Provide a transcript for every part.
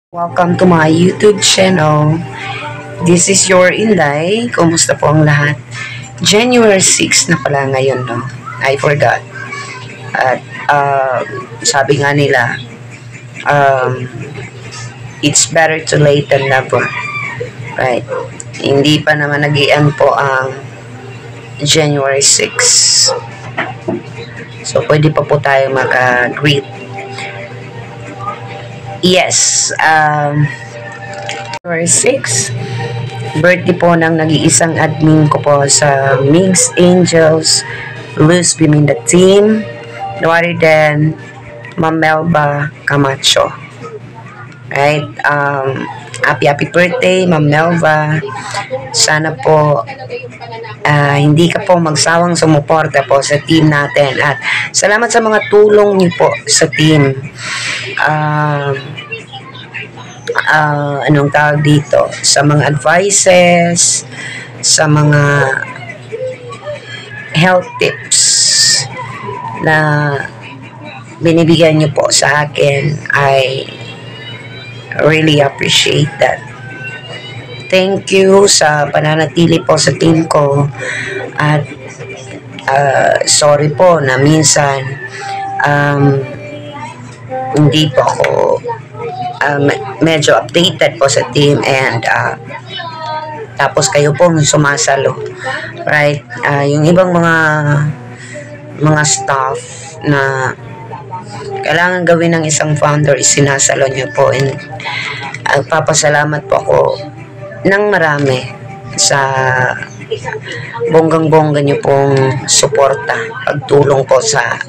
Welcome to my YouTube channel. This is your Inday. Kumusta po ang lahat? January 6 na pala ngayon, no? I forgot. At sabi nga nila, it's better to late than never. Right? Hindi pa naman nag-ian po ang January 6. So, pwede pa po tayo maka-greet. Yes, January 6, birthday po ng nag-iisang admin ko po sa Mix Angels, Luz Biminda team, no other than Ma'am Melba Camacho. Right? Happy birthday, Ma'am Melba. Sana po hindi ka po magsawang sumuporta po sa team natin. At salamat sa mga tulong niyo po sa team. Anong tawag dito? Sa mga advices, sa mga health tips na binibigyan niyo po sa akin. I really appreciate that. Thank you sa pananatili po sa team ko. At sorry po na minsan hindi po ako medyo updated po sa team, and tapos kayo po sumasalo, right? Yung ibang mga staff na kailangan gawin ng isang founder is sinasalo nyo po, and papasalamat po ako ng marami sa bonggang-bongga nyo pong suporta, pagtulong po sa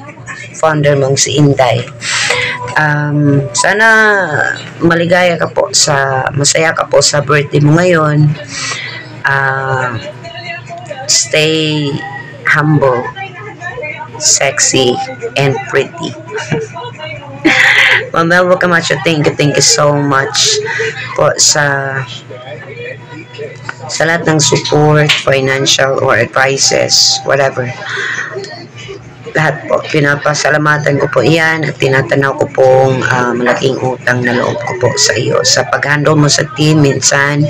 founder mong si Inday. Sana maligaya ka po masaya ka po sa birthday mo ngayon. Stay humble, sexy, and pretty. Ma'am Melba Camacho, thank you so much po sa lahat ng support, financial or advices, whatever. Lahat po, pinapasalamatan ko po iyan, at tinatanaw ko pong malaking utang na loob ko po sa iyo sa pag-handle mo sa team. Minsan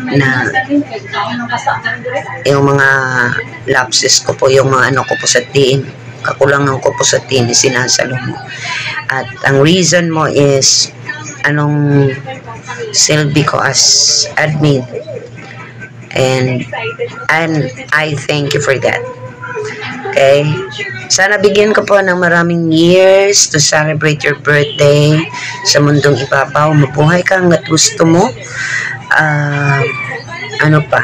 na yung mga lapses ko po, yung mga ano ko po sa team, kakulangan ko po sa team, sinasalo mo. At ang reason mo is anong silbi ko as admin, and I thank you for that. Okay? Sana bigyan ka po ng maraming years to celebrate your birthday sa mundong ibabaw. Mabuhay ka hanggat gusto mo. Ano pa?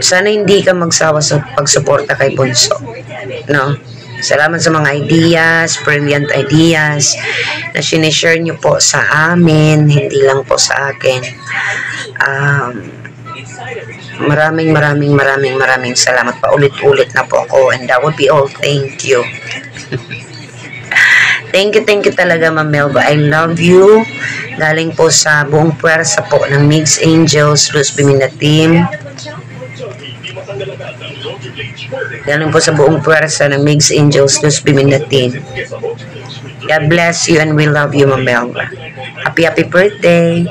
Sana hindi ka magsawa sa pagsuporta kay Bunso. No? Salamat sa mga ideas, brilliant ideas na sinishare nyo po sa amin, hindi lang po sa akin. Maraming salamat pa. Ulit-ulit na po ako, and that would be all. Thank you. Thank you talaga, Ma'am Melba. I love you. Galing po sa buong puwersa po ng Mix Angels, Luz Biminda team. Galing po sa buong puwersa ng Mix Angels, Luz Biminda team. God bless you, and we love you, Ma'am Melba. Happy birthday.